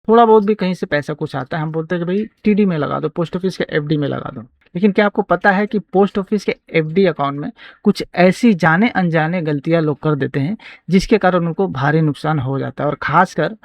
थोड़ा बहुत भी कहीं से पैसा कुछ आता है, हम बोलते हैं कि भाई टीडी में लगा दो, पोस्ट ऑफिस के एफडी में लगा दो। लेकिन क्या आपको पता है कि पोस्ट ऑफिस के एफडी अकाउंट में कुछ ऐसी जाने अनजाने गलतियां लोग कर देते हैं जिसके कारण उनको भारी नुकसान हो जाता है, और खासकर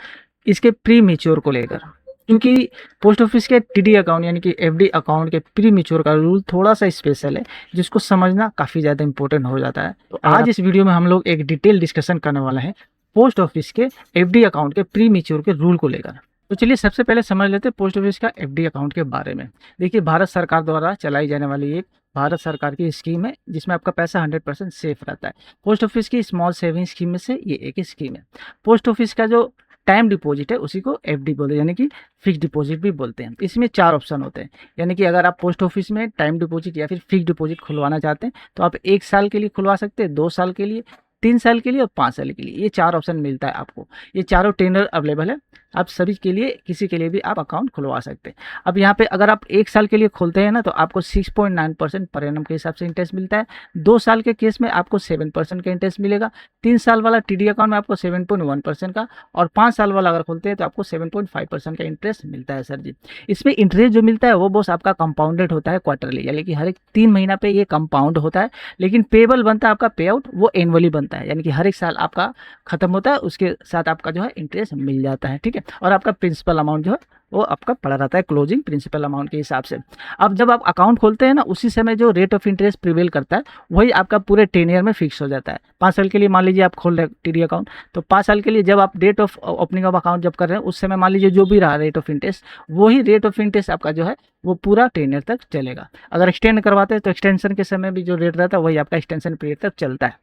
इसके प्री मेच्योर को लेकर। क्योंकि पोस्ट ऑफिस के टीडी अकाउंट यानी कि एफडी अकाउंट के प्री मेच्योर का रूल थोड़ा सा स्पेशल है, जिसको समझना काफ़ी ज़्यादा इंपॉर्टेंट हो जाता है। तो आज इस वीडियो में हम लोग एक डिटेल डिस्कशन करने वाले हैं पोस्ट ऑफिस के एफडी अकाउंट के प्री मेच्योर के रूल को लेकर। तो चलिए सबसे पहले समझ लेते हैं पोस्ट ऑफिस का एफडी अकाउंट के बारे में। देखिए, भारत सरकार द्वारा चलाई जाने वाली एक भारत सरकार की स्कीम है जिसमें आपका पैसा 100% सेफ रहता है। पोस्ट ऑफिस की स्मॉल सेविंग स्कीम में से ये एक स्कीम है। पोस्ट ऑफिस का जो टाइम डिपॉजिट है उसी को एफडी बोलते हैं, यानी कि फिक्स डिपॉजिट भी बोलते हैं। इसमें 4 ऑप्शन होते हैं, यानी कि अगर आप पोस्ट ऑफिस में टाइम डिपॉजिट या फिर फिक्स डिपॉजिट खुलवाना चाहते हैं तो आप 1 साल के लिए खुलवा सकते हैं, 2 साल के लिए, 3 साल के लिए और 5 साल के लिए। ये 4 ऑप्शन मिलता है आपको। ये चारों टेनर अवेलेबल है, आप सभी के लिए, किसी के लिए भी आप अकाउंट खुलवा सकते हैं। अब यहाँ पे अगर आप 1 साल के लिए खोलते हैं ना तो आपको 6.9% पर एनम के हिसाब से इंटरेस्ट मिलता है। 2 साल के केस में आपको 7% का इंटरेस्ट मिलेगा। 3 साल वाला टीडी अकाउंट में आपको 7.1% का, और 5 साल वाला अगर खोलते हैं तो आपको 7.5% का इंटरेस्ट मिलता है सर जी। इसमें इंटरेस्ट जो मिलता है वो बॉस आपका कंपाउंडेड होता है क्वार्टरली, यानी कि हर एक 3 महीना पे ये कंपाउंड होता है। लेकिन पेबल बनता है आपका पे आउट वो एनुअली बनता है, यानी कि हर एक साल आपका खत्म होता है उसके साथ आपका जो है इंटरेस्ट मिल जाता है। ठीक है, और आपका प्रिंसिपल अमाउंट जो है वो आपका पड़ा रहता है क्लोजिंग प्रिंसिपल अमाउंट के हिसाब से। अब जब आप अकाउंट खोलते हैं ना उसी समय जो रेट ऑफ इंटरेस्ट प्रिवेल करता है वही आपका पूरे 10 ईयर में फिक्स हो जाता है। 5 साल के लिए मान लीजिए आप खोल रहे हैं टीडी अकाउंट, तो 5 साल के लिए जब आप date of opening of account जब कर रहे हैं उस समय मान लीजिए जो भी रहा रेट ऑफ इंटरेस्ट, वही रेट ऑफ इंटरेस्ट आपका जो है वो पूरा 10 ईयर तक चलेगा। अगर एक्सटेंड करवाते हैं तो एक्सटेंशन के समय भी जो रेट रहता है वही आपका एक्सटेंशन पीरियड तक चलता है।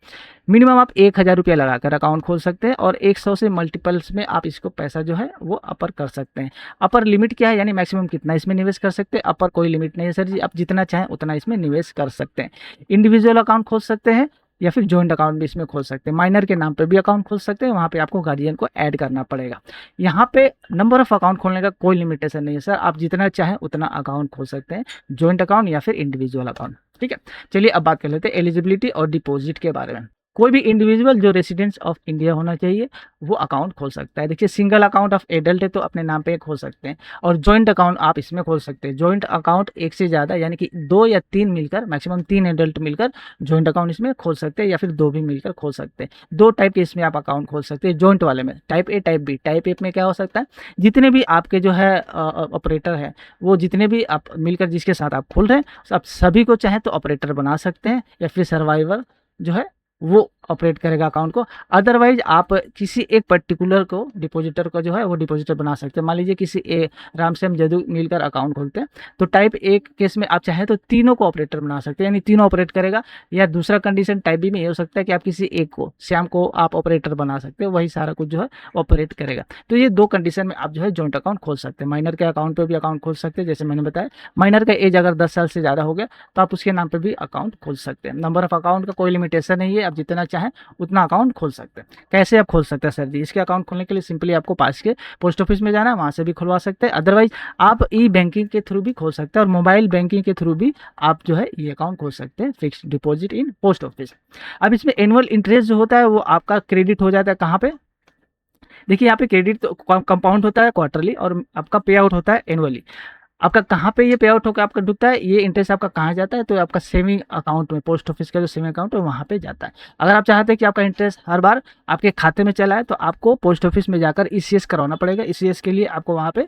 मिनिमम आप 1000 रुपया लगाकर अकाउंट खोल सकते हैं, और 100 से मल्टीपल्स में आप इसको पैसा जो है वो अपर कर सकते हैं। अपर लिमिट क्या है, यानी मैक्सिमम कितना इसमें निवेश कर सकते हैं, अपर कोई लिमिट नहीं है सर जी, आप जितना चाहें उतना इसमें निवेश कर सकते हैं। इंडिविजुअल अकाउंट खोल सकते हैं या फिर जॉइंट अकाउंट भी इसमें खोल सकते हैं। माइनर के नाम पे भी अकाउंट खोल सकते हैं, वहाँ पे आपको गार्जियन को ऐड करना पड़ेगा। यहाँ पे नंबर ऑफ अकाउंट खोलने का कोई लिमिटेशन नहीं है सर, आप जितना चाहें उतना अकाउंट खोल सकते हैं, जॉइंट अकाउंट या फिर इंडिविजुअल अकाउंट। ठीक है, चलिए अब बात कर लेते हैं एलिजिबिलिटी और डिपॉजिट के बारे में। कोई भी इंडिविजुअल जो रेसिडेंट्स ऑफ इंडिया होना चाहिए वो अकाउंट खोल सकता है। देखिए, सिंगल अकाउंट ऑफ एडल्ट है तो अपने नाम पे खोल सकते हैं, और जॉइंट अकाउंट आप इसमें खोल सकते हैं। जॉइंट अकाउंट एक से ज़्यादा, यानी कि 2 या 3 मिलकर, मैक्सिमम 3 एडल्ट मिलकर जॉइंट अकाउंट इसमें खोल सकते हैं, या फिर 2 भी मिलकर खोल सकते हैं। 2 टाइप के इसमें आप अकाउंट खोल सकते हैं जॉइंट वाले में, type A type B. Type A में क्या हो सकता है, जितने भी आपके जो है ऑपरेटर है वो जितने भी आप मिलकर जिसके साथ आप खोल रहे हैं आप सभी को चाहे तो ऑपरेटर बना सकते हैं, या फिर सर्वाइवर जो है वो ऑपरेट करेगा अकाउंट को। अदरवाइज आप किसी एक पर्टिकुलर को, डिपॉजिटर को जो है वो डिपॉजिटर बना सकते हैं। मान लीजिए किसी रामश्याम जदू मिलकर अकाउंट खोलते हैं तो टाइप एक केस में आप चाहें तो तीनों को ऑपरेटर बना सकते हैं, यानी तीनों ऑपरेट करेगा। या दूसरा कंडीशन टाइप बी में ये हो सकता है कि आप किसी एक को, श्याम को आप ऑपरेटर बना सकते हैं, वही सारा कुछ जो है ऑपरेट करेगा। तो ये 2 कंडीशन में आप जो है जॉइंट अकाउंट खोल सकते हैं। माइनर के अकाउंट पर भी अकाउंट खोल सकते हैं, जैसे मैंने बताया। माइनर का एज अगर 10 साल से ज़्यादा हो गया तो आप उसके नाम पर भी अकाउंट खोल सकते हैं। नंबर ऑफ अकाउंट का कोई लिमिटेशन नहीं है, आप जितना चाहें उतना अकाउंट खोल सकते हैं। कैसे आप खोल सकते हैं सर जी, इसके अकाउंट खोलने के लिए सिंपली आपको पास के पोस्ट ऑफिस में जाना है, वहाँ से भी खुलवा सकते हैं। अदरवाइज आप ई बैंकिंग के थ्रू भी खोल सकते हैं, और मोबाइल बैंकिंग के थ्रू भी आप जो है ये अकाउंट खोल सकते हैं, fix deposit in post office. अब इसमें एनुअल इंटरेस्ट जो होता है वो आपका क्रेडिट हो जाता है कहाँ पे, देखिए यहाँ पे क्रेडिट तो कंपाउंड होता है क्वार्टरली, और आपका पे आउट होता है एनुअली। आपका कहाँ पे ये पे आउट होकर आपका डूबता है, ये इंटरेस्ट आपका कहाँ जाता है, तो आपका सेविंग अकाउंट में, पोस्ट ऑफिस का जो सेविंग अकाउंट है वहाँ पे जाता है। अगर आप चाहते हैं कि आपका इंटरेस्ट हर बार आपके खाते में चला है तो आपको पोस्ट ऑफिस में जाकर ईसीएस करवाना पड़ेगा। ईसीएस के लिए आपको वहाँ पे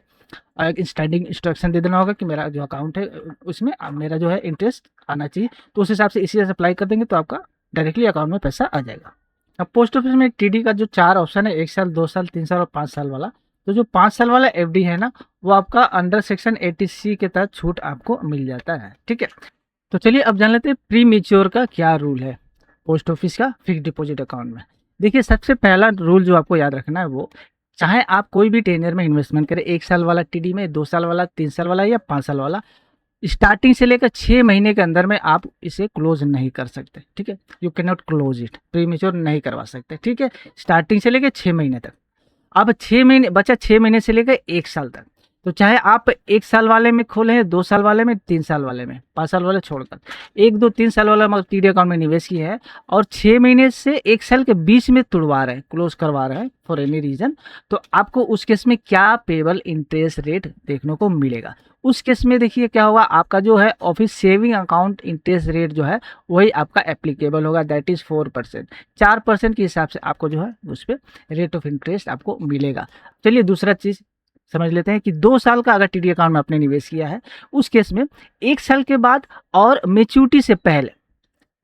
एक स्टैंडिंग इंस्ट्रक्शन दे देना होगा कि मेरा जो अकाउंट है उसमें मेरा जो है इंटरेस्ट आना चाहिए, तो उस हिसाब से ईसीएस अप्लाई कर देंगे तो आपका डायरेक्टली अकाउंट में पैसा आ जाएगा। अब पोस्ट ऑफिस में टीडी का जो 4 ऑप्शन है, 1 साल, 2 साल, 3 साल और 5 साल वाला, तो जो 5 साल वाला एफडी है ना वो आपका अंडर सेक्शन 80C के तहत छूट आपको मिल जाता है। ठीक है, तो चलिए अब जान लेते हैं प्री मेच्योर का क्या रूल है पोस्ट ऑफिस का फिक्स डिपॉजिट अकाउंट में। देखिए, सबसे पहला रूल जो आपको याद रखना है वो, चाहे आप कोई भी टेन्योर में इन्वेस्टमेंट करें, 1 साल वाला टीडी में, 2 साल वाला, 3 साल वाला या 5 साल वाला, स्टार्टिंग से लेकर 6 महीने के अंदर में आप इसे क्लोज नहीं कर सकते। ठीक है, you can not close it, pre mature नहीं करवा सकते। ठीक है, स्टार्टिंग से लेकर 6 महीने तक। अब 6 महीने बचा, 6 महीने से लेकर 1 साल तक, तो चाहे आप 1 साल वाले में खोले, 2 साल वाले में, 3 साल वाले में, 5 साल वाले छोड़कर, 1, 2, 3 साल वाला मतलब टीडी अकाउंट में निवेश किए हैं और 6 महीने से 1 साल के बीच में तुड़वा रहे हैं, क्लोज करवा रहे हैं फॉर एनी रीजन, तो आपको उस केस में क्या पेबल इंटरेस्ट रेट देखने को मिलेगा। उस केस में देखिए क्या होगा, आपका जो है office saving account interest rate जो है वही आपका एप्लीकेबल होगा, दैट इज़ 4%। 4% के हिसाब से आपको जो है उस पर रेट ऑफ इंटरेस्ट आपको मिलेगा। चलिए दूसरा चीज़ समझ लेते हैं कि 2 साल का अगर टीडी अकाउंट में आपने निवेश किया है, उस केस में 1 साल के बाद और मैच्योरिटी से पहले,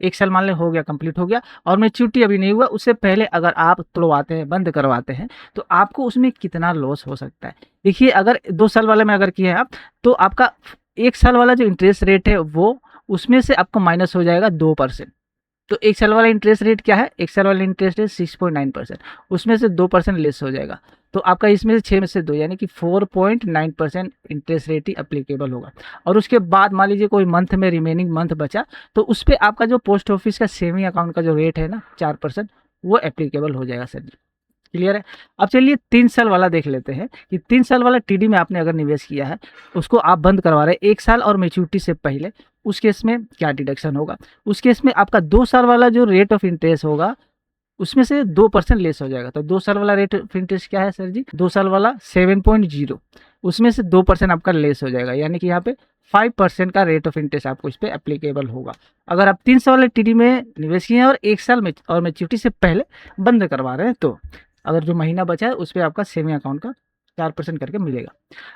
1 साल मान लें हो गया, कंप्लीट हो गया और मैच्योरिटी अभी नहीं हुआ, उससे पहले अगर आप तुड़वाते हैं, बंद करवाते हैं, तो आपको उसमें कितना लॉस हो सकता है। देखिए अगर 2 साल वाले में अगर किए हैं आप, तो आपका 1 साल वाला जो इंटरेस्ट रेट है वो उसमें से आपको माइनस हो जाएगा 2%। तो 1 साल वाला इंटरेस्ट रेट क्या है, 1 साल वाला इंटरेस्ट रेट 6.9%, उसमें से 2% लेस हो जाएगा, तो आपका इसमें से 6 में से 2 यानी कि 4.9% इंटरेस्ट रेट ही अप्लीकेबल होगा। और उसके बाद मान लीजिए कोई मंथ में रिमेनिंग मंथ बचा, तो उस पर आपका जो पोस्ट ऑफिस का सेविंग अकाउंट का जो रेट है ना 4%, वो एप्लीकेबल हो जाएगा सर जी। क्लियर है। अब चलिए 3 साल वाला देख लेते हैं कि 3 साल वाला टीडी में आपने अगर निवेश किया है, उसको आप बंद करवा रहे हैं 1 साल और मैच्योरिटी से पहले, उस केस में क्या डिडक्शन होगा। उस केस में आपका 2 साल वाला जो रेट ऑफ इंटरेस्ट होगा उसमें से 2% लेस हो जाएगा। तो 2 साल वाला रेट ऑफ इंटरेस्ट क्या है सर जी, 2 साल वाला 7.0, उसमें से 2% आपका लेस हो जाएगा, यानी कि यहाँ पे 5% का रेट ऑफ इंटरेस्ट आपको इस पर एप्लीकेबल होगा। अगर आप 3 साल वाले टीडी में निवेश किए हैं और 1 साल में और मैच्योरिटी से पहले बंद करवा रहे हैं, तो अगर जो महीना बचा है उस पर आपका सेविंग अकाउंट का 4% करके मिलेगा।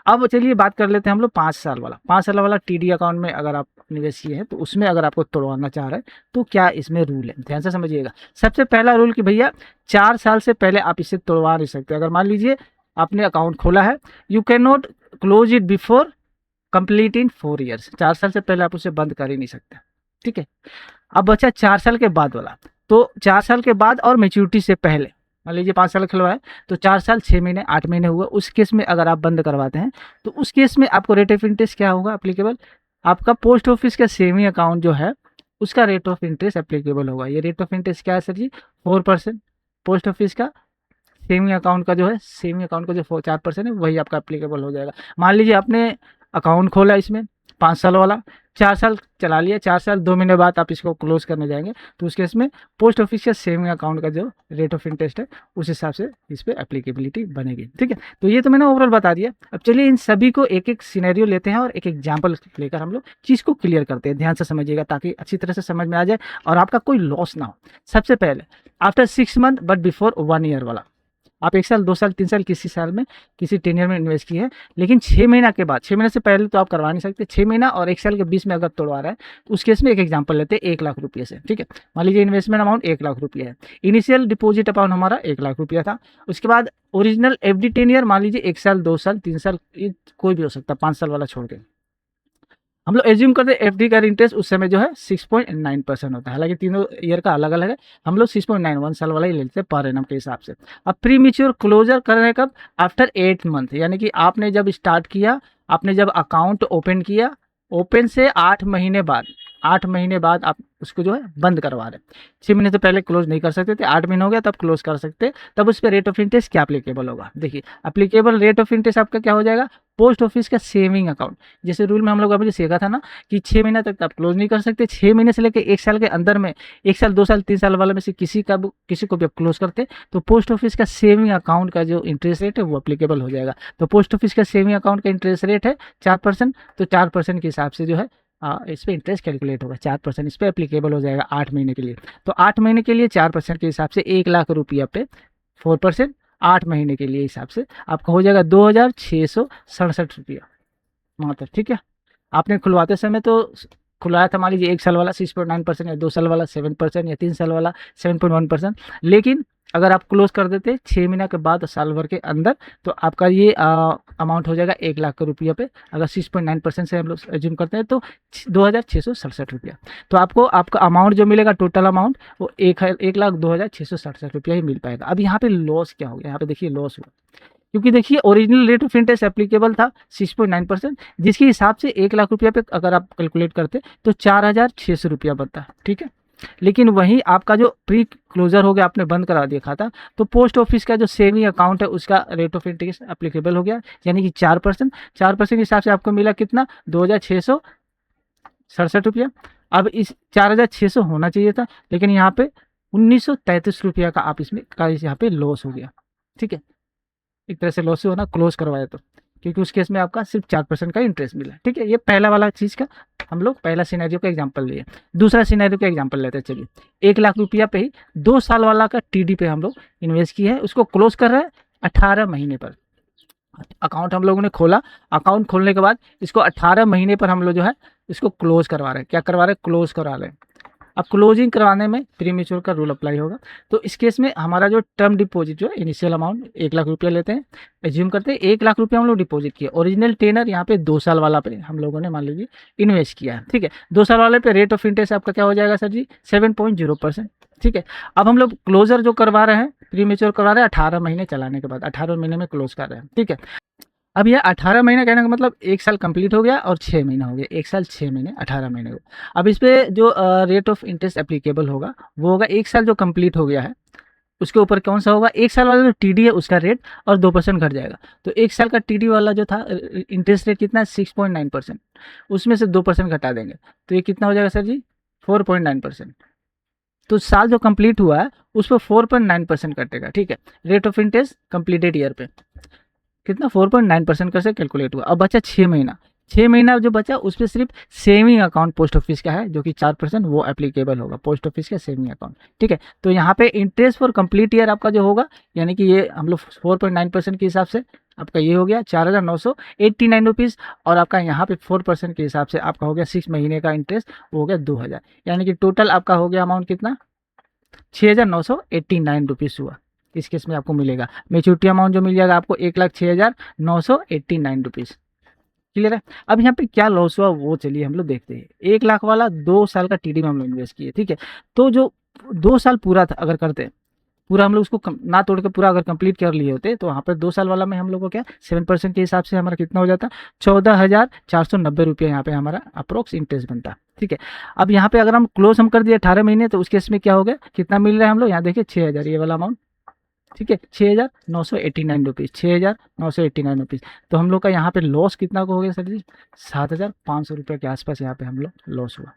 अब चलिए बात कर लेते हैं हम लोग 5 साल वाला। 5 साल वाला टीडी अकाउंट में अगर आप निवेश किए हैं, तो उसमें अगर आपको तोड़वाना चाह रहे हैं, तो क्या इसमें रूल है, ध्यान से समझिएगा। सबसे पहला रूल कि भैया 4 साल से पहले आप इसे तोड़वा नहीं सकते। अगर मान लीजिए आपने अकाउंट खोला है, you can not close it before complete in 4 years. 4 साल से पहले आप उसे बंद कर ही नहीं सकते, ठीक है। अब बचा 4 साल के बाद वाला, तो 4 साल के बाद और मैच्योरिटी से पहले, मान लीजिए 5 साल खुलवाए तो 4 साल 6 महीने 8 महीने हुआ, उस केस में अगर आप बंद करवाते हैं, तो उस केस में आपको रेट ऑफ इंटरेस्ट क्या होगा एप्लीकेबल, आपका पोस्ट ऑफिस का सेविंग अकाउंट जो है उसका रेट ऑफ इंटरेस्ट एप्लीकेबल होगा। ये रेट ऑफ इंटरेस्ट क्या है सर जी, 4%। पोस्ट ऑफिस का सेविंग अकाउंट का जो है, सेविंग अकाउंट का जो 4% है वही आपका एप्लीकेबल हो जाएगा। मान लीजिए आपने अकाउंट खोला इसमें 5 साल वाला, 4 साल चला लिया, 4 साल 2 महीने बाद आप इसको क्लोज करने जाएंगे, तो उस केस में पोस्ट ऑफिस का सेविंग अकाउंट का जो रेट ऑफ इंटरेस्ट है उस हिसाब से इस पर एप्लीकेबिलिटी बनेगी, ठीक है। तो ये तो मैंने ओवरऑल बता दिया। अब चलिए इन सभी को एक एक सिनेरियो लेते हैं और एक एग्जाम्पल लेकर हम लोग चीज़ को क्लियर करते हैं। ध्यान से समझिएगा ताकि अच्छी तरह से समझ में आ जाए और आपका कोई लॉस ना हो। सबसे पहले after 6 month but before 1 year वाला, आप 1 साल 2 साल 3 साल किसी साल में किसी टेन्योर में इन्वेस्ट किए हैं, लेकिन 6 महीना के बाद, 6 महीने से पहले तो आप करवा नहीं सकते, 6 महीना और 1 साल के बीच में अगर तोड़वा रहा है, तो उस केस में एक एग्जांपल लेते हैं 1 लाख रुपये से, ठीक है। मान लीजिए इन्वेस्टमेंट अमाउंट 1 लाख रुपये है, इनिशियल डिपॉजिट अमाउंट हमारा 1 लाख रुपया था। उसके बाद ओरिजिनल एफडी टेन्योर मान लीजिए 1 साल 2 साल 3 साल, ये कोई भी हो सकता है, 5 साल वाला छोड़ के हम लोग एज्यूम करते हैं एफडी का इंटरेस्ट उस समय जो है 6.9% होता है। हालांकि तीनों ईयर का अलग अलग है, हम लोग 6.9 1 साल वाला ही लेते हैं पर एनम के हिसाब से। अब प्री मैच्योर क्लोजर कर रहे हैं कब, आफ्टर 8 मंथ, यानी कि आपने जब स्टार्ट किया, आपने जब अकाउंट ओपन किया, ओपन से 8 महीने बाद, 8 महीने बाद आप उसको जो है बंद करवा रहे हैं। 6 महीने से पहले क्लोज नहीं कर सकते थे, 8 महीने हो गया तब क्लोज कर सकते, तब उस पर रेट ऑफ इंटरेस्ट क्या अप्लीकेबल होगा। देखिए अप्लीकेबल रेट ऑफ इंटरेस्ट आपका क्या हो जाएगा, पोस्ट ऑफिस का सेविंग अकाउंट, जैसे रूल में हम लोग अभी सीखा था ना कि 6 महीने तक आप क्लोज नहीं कर सकते, 6 महीने से लेकर 1 साल के अंदर में, 1 साल 2 साल 3 साल वाले में से किसी को भी आप क्लोज करते, तो पोस्ट ऑफिस का सेविंग अकाउंट का जो इंटरेस्ट रेट है वो अप्लीकेबल हो जाएगा। तो पोस्ट ऑफिस का सेविंग अकाउंट का इंटरेस्ट रेट है 4%, तो 4% के हिसाब से जो है इस पर इंटरेस्ट कैलकुलेट होगा, 4% इस पर एप्लीकेबल हो जाएगा 8 महीने के लिए। तो 8 महीने के लिए 4% के हिसाब से 1 लाख रुपया पे 4%, 8 महीने के लिए हिसाब से आपका हो जाएगा 2667 रुपया मात्र, ठीक है। आपने खुलवाते समय तो खुलवाया था मान लीजिए 1 साल वाला 6.9% या 2 साल वाला 7% या 3 साल वाला 7.1%, लेकिन अगर आप क्लोज कर देते 6 महीना के बाद साल भर के अंदर, तो आपका ये अमाउंट हो जाएगा 1 लाख रुपया पे। अगर 6.9% से हम लोग एज्यूम करते हैं तो 2667 रुपया। तो आपको आपका अमाउंट जो मिलेगा टोटल अमाउंट वो 1,02,667 रुपया ही मिल पाएगा। अब यहाँ पे लॉस क्या हो गया, यहाँ पे देखिए लॉस हुआ, क्योंकि देखिए original rate of interest applicable था 6.9%, जिसके हिसाब से 1 लाख रुपया पे अगर आप कैलकुलेट करते तो 4,600 रुपया बनता है, ठीक है। लेकिन वहीं आपका जो प्री क्लोजर हो गया, आपने बंद करा दिया खाता, तो पोस्ट ऑफिस का जो सेविंग अकाउंट है उसका रेट ऑफ इंटरेस्ट अप्लीकेबल हो गया, यानी कि 4%। 4% के हिसाब से आपको मिला कितना, 2667 रुपया। अब इस 4600 होना चाहिए था, लेकिन यहाँ पे 1933 रुपया का आप इसमें का यहाँ पे लॉस हो गया। ठीक है, एक तरह से लॉस होना, क्लोज करवाया तो, क्योंकि उस केस में आपका सिर्फ 4% का इंटरेस्ट मिला। ठीक है, ये पहला वाला चीज़ का हम लोग पहला सिनेरियो का एग्जांपल लिए। दूसरा सिनेरियो का एग्जांपल लेते हैं। चलिए, 1 लाख रुपया पे ही 2 साल वाला का टीडी पे हम लोग इन्वेस्ट किया है, उसको क्लोज कर रहे हैं 18 महीने पर। अकाउंट हम लोगों ने खोला, अकाउंट खोलने के बाद इसको 18 महीने पर हम लोग जो है इसको क्लोज करवा रहे हैं। क्या करवा रहे हैं, क्लोज करवा रहे हैं। अब क्लोजिंग करवाने में प्रीमेच्योर का रूल अप्लाई होगा। तो इस केस में हमारा जो टर्म डिपॉजिट जो इनिशियल अमाउंट 1 लाख रुपया लेते हैं, एज्यूम करते हैं 1 लाख रुपया हम लोग डिपॉजिट किया। ओरिजिनल टेनर यहाँ पे 2 साल वाला पे हम लोगों ने मान लीजिए इन्वेस्ट किया है। ठीक है, 2 साल वाले पे रेट ऑफ इंटरेस्ट आपका क्या हो जाएगा सर जी, 7.0%। ठीक है, अब हम लोग क्लोजर जो करवा रहे हैं, प्रीमेच्योर करवा रहे हैं 18 महीने चलाने के बाद, 18 महीने में क्लोज कर रहे हैं। ठीक है, अब यह 18 महीना कहने का मतलब 1 साल कंप्लीट हो गया और 6 महीना हो गया, 1 साल 6 महीने 18 महीने हो। अब इस पे जो रेट ऑफ इंटरेस्ट एप्लीकेबल होगा वो होगा 1 साल जो कंप्लीट हो गया है उसके ऊपर कौन सा होगा, 1 साल वाला जो टीडी है उसका रेट और 2% घट जाएगा। तो 1 साल का टीडी वाला जो था इंटरेस्ट रेट कितना है 6.9%, उसमें से 2% घटा देंगे तो ये कितना हो जाएगा सर जी, 4.9%। तो साल जो कंप्लीट हुआ है उस पर 4.9% कटेगा। ठीक है, rate of interest completed year पे कितना 4.9% का से कैलकुलेट हुआ। अब बचा 6 महीना, 6 महीना जो बचा उस पर सिर्फ सेविंग अकाउंट पोस्ट ऑफिस का है जो कि 4% वो एप्लीकेबल होगा, पोस्ट ऑफिस का सेविंग अकाउंट। ठीक है, तो यहाँ पे इंटरेस्ट फॉर कंप्लीट ईयर आपका जो होगा, यानी कि ये हम लोग 4.9% के हिसाब से आपका ये हो गया 4,989 रुपीज़, और आपका यहाँ पे 4% के हिसाब से आपका हो गया 6 महीने का इंटरेस्ट, वो हो गया 2,000, यानी कि टोटल आपका हो गया अमाउंट कितना, 6,989 रुपीज़ हुआ। इस केस में आपको मिलेगा मेच्योरिटी अमाउंट जो मिल जाएगा आपको 1,06,989 रुपीज़। क्लियर है। अब यहाँ पे क्या लॉस हुआ वो चलिए हम लोग देखते हैं। 1 लाख वाला 2 साल का टीडी में हम लोग इन्वेस्ट किए। ठीक है, तो जो 2 साल पूरा था अगर करते पूरा हम लोग उसको ना तोड़ के पूरा अगर कंप्लीट कर लिए होते तो वहाँ पर 2 साल वाला में हम लोग को क्या 7% के हिसाब से हमारा कितना हो जाता, 14,490 रुपये यहाँ पे हमारा अप्रोक्स इंटरेस्ट बनता। ठीक है, अब यहाँ पे अगर हम क्लोज हम कर दिए 18 महीने तो उस केस में क्या हो गया, कितना मिल रहा है हम लोग यहाँ देखिए 6,000 ये वाला अमाउंट। ठीक है, 6,989 रुपीज़, 6,989 रुपीज़। तो हम लोग का यहाँ पे लॉस कितना को हो गया सर जी, 7,500 रुपये के आसपास यहाँ पे हम लोग लॉस हुआ।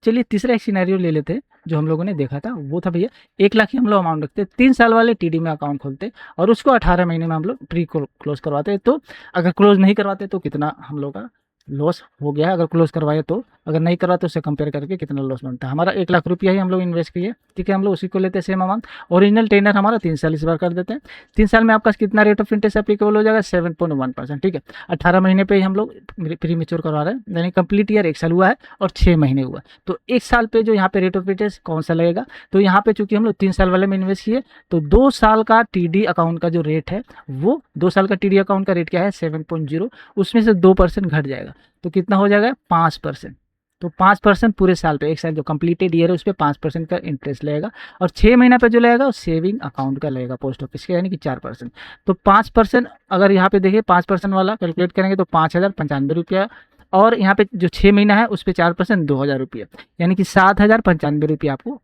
चलिए तीसरा एक सिनेरियो ले लेते हैं जो हम लोगों ने देखा था, वो था भैया 1 लाख ही हम लोग अमाउंट रखते, 3 साल वाले टीडी में अकाउंट खोलते और उसको 18 महीने में हम लोग प्री क्लोज करवाते। तो अगर क्लोज नहीं करवाते तो कितना हम लोग का लॉस हो गया है, अगर क्लोज करवाए तो, अगर नहीं करवा तो उससे कंपेयर करके कितना लॉस बनता है। हमारा 1 लाख रुपया ही हम लोग इन्वेस्ट किए। ठीक है, हम लोग उसी को लेते हैं सेम अमाउंट। ओरिजिनल टेनर हमारा 3 साल इस बार कर देते हैं। 3 साल में आपका कितना रेट ऑफ इंटरेस्ट एप्लीकेबल हो जाएगा, 7.1%। ठीक है, 18 महीने पे ही हम लोग प्री मेच्योर करवा रहे हैं, यानी कंप्लीट ईयर 1 साल हुआ है और 6 महीने हुआ। तो 1 साल पे जो यहाँ पे रेट ऑफ इंटरेस्ट कौन सा लगेगा, तो यहाँ पे चूंकि हम लोग 3 साल वाले में इन्वेस्ट किए तो 2 साल का टीडी अकाउंट का जो रेट है वो 2 साल का टीडी अकाउंट का रेट क्या है 7.0, उसमें से 2% घट जाएगा तो कितना हो जाएगा 5%। तो 5% पूरे साल पे, 1 साल जो कंप्लीटेड ईयर है उस पर 5% का इंटरेस्ट लगेगा, और 6 महीना पे जो लगेगा वो सेविंग अकाउंट का लगेगा पोस्ट ऑफिस का, यानी कि 4%। तो 5% अगर यहाँ पे देखिए 5% वाला कैलकुलेट करेंगे तो 5,095 रुपया, और यहाँ पे जो 6 महीना है उस पर 4% 2,000 रुपया, यानी कि 7,095 रुपया आपको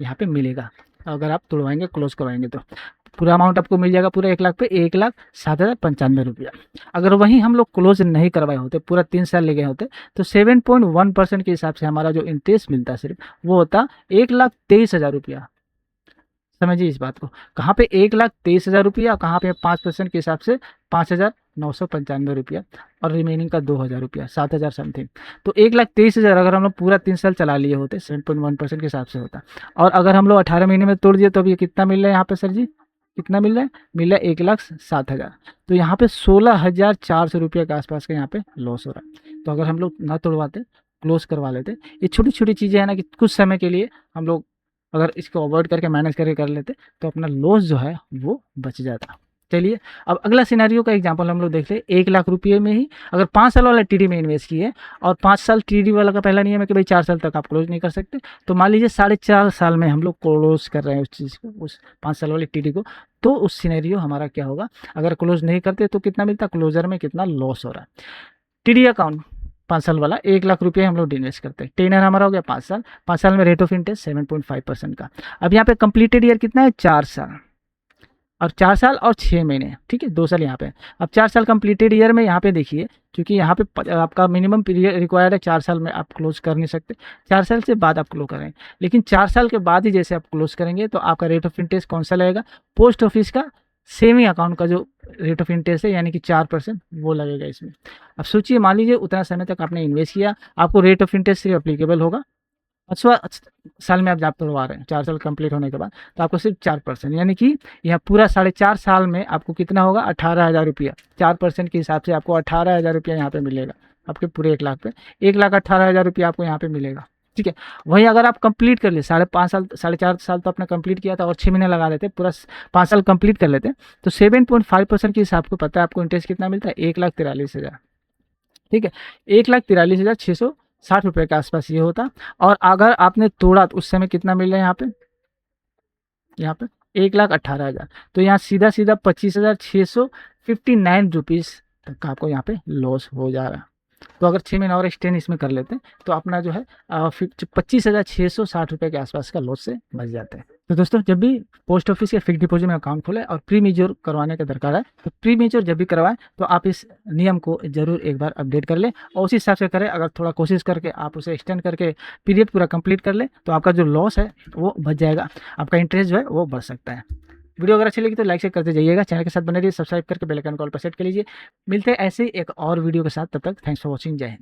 यहाँ पे मिलेगा अगर आप तोड़वाएंगे क्लोज करवाएंगे तो। पूरा अमाउंट आपको मिल जाएगा पूरा 1 लाख पे 1,07,095 रुपया। अगर वहीं हम लोग क्लोज नहीं करवाए होते, पूरा 3 साल ले गए होते, तो 7.1% के हिसाब से हमारा जो इंटरेस्ट मिलता सिर्फ वो होता 1,23,000 रुपया। समझिए इस बात को, कहाँ पे 1,23,000 रुपया, कहाँ पे 5% के हिसाब से 5,995 रुपया, और रिमेनिंग का 2,000 रुपया, 7,000 समथिंग। तो 1,23,000 अगर हम लोग पूरा 3 साल चला लिए होते 7.1% के हिसाब से होता। और अगर हम लोग 18 महीने में तोड़ दिए तो अब ये कितना मिल रहा है यहाँ पे सर जी, कितना मिल रहा है, मिल रहा है 1,07,000। तो यहाँ पे 16,400 रुपये के आसपास का यहाँ पे लॉस हो रहा है। तो अगर हम लोग ना तोड़वाते क्लोज करवा लेते, ये छोटी छोटी चीज़ें हैं ना कि कुछ समय के लिए हम लोग अगर इसको अवॉइड करके मैनेज करके कर लेते तो अपना लॉस जो है वो बच जाता। चलिए अब अगला सिनेरियो का एग्जांपल हम लोग देख ले। 1 लाख रुपये में ही अगर 5 साल वाला टीडी में इन्वेस्ट किए, और 5 साल टीडी वाला का पहला नियम है कि भाई 4 साल तक आप क्लोज नहीं कर सकते, तो मान लीजिए 4.5 साल में हम लोग क्लोज कर रहे हैं उस चीज़ को, उस 5 साल वाले टीडी को, तो उस सिनेरियो हमारा क्या होगा, अगर क्लोज नहीं करते तो कितना मिलता, क्लोजर में कितना लॉस हो रहा है। टीडी अकाउंट 5 साल वाला 1 लाख रुपये हम लोग इन्वेस्ट करते हैं। टेनर हमारा हो गया 5 साल, 5 साल में रेट ऑफ इंटरेस्ट 7.5% का। अब यहाँ पे कंप्लीटेड ईयर कितना है, 4 साल, और 4 साल और 6 महीने, ठीक है, 2 साल यहाँ पे। अब 4 साल कंप्लीटेड ईयर में यहाँ पे देखिए, क्योंकि यहाँ पे आपका मिनिमम पीरियड रिक्वायर्ड है 4 साल में, आप क्लोज कर नहीं सकते, 4 साल से बाद आप क्लोज करें। लेकिन 4 साल के बाद ही जैसे आप क्लोज करेंगे तो आपका रेट ऑफ इंटरेस्ट कौन सा लगेगा, पोस्ट ऑफिस का सेविंग अकाउंट का जो रेट ऑफ इंटरेस्ट है यानी कि 4% वो लगेगा इसमें। अब सोचिए, मान लीजिए उतना समय तक आपने इन्वेस्ट किया, आपको रेट ऑफ इंटरेस्ट सिर्फ अप्लीकेबल होगा 5 साल में आप जब करवा रहे हैं, 4 साल कंप्लीट होने के बाद, तो आपको सिर्फ 4%, यानी कि यह पूरा 4.5 साल में आपको कितना होगा, 18,000 रुपया। 4% के हिसाब से आपको 18,000 रुपया यहाँ पे मिलेगा आपके पूरे 1 लाख पे, 1,18,000 रुपया आपको यहाँ पे मिलेगा, ठीक है। वहीं अगर आप कंप्लीट कर ले 5.5 साल, 4.5 साल तो आपने कंप्लीट किया था और 6 महीने लगा देते, पूरा 5 साल कंप्लीट कर लेते, तो 7.5% के हिसाब को पता है आपको इंटरेस्ट कितना मिलता है, 1,43,000, ठीक है, 1,43,660 रुपये के आसपास ये होता। और अगर आपने तोड़ा तो उस समय कितना मिल रहा है यहाँ पे 1,18,000, तो यहाँ सीधा सीधा 25,659 रुपीज़ तक का आपको यहाँ पे लॉस हो जा रहा है। तो अगर 6 महीना और एक्सटेंड इसमें कर लेते हैं तो अपना जो है 25,660 रुपये के आसपास का लॉस से बच जाते हैं। तो दोस्तों, जब भी पोस्ट ऑफिस या फिक्स डिपॉजिट में अकाउंट खोले और प्री मेच्योर करवाने का दरकार है, तो प्री मेच्योर जब भी करवाएं तो आप इस नियम को जरूर एक बार अपडेट कर लें और उसी हिसाब से करें। अगर थोड़ा कोशिश करके आप उसे एक्सटेंड करके पीरियड पूरा कंप्लीट कर लें तो आपका जो लॉस है वो बच जाएगा, आपका इंटरेस्ट जो है वो बढ़ सकता है। वीडियो अगर अच्छी लगी तो लाइक शेयर करते जाइएगा, चैनल के साथ बने रहिए, सब्सक्राइब करके बेल आइकन कॉल पर सेट कर लीजिए। मिलते हैं ऐसे ही एक और वीडियो के साथ, तब तक थैंक्स फॉर वॉचिंग, जय हिंद।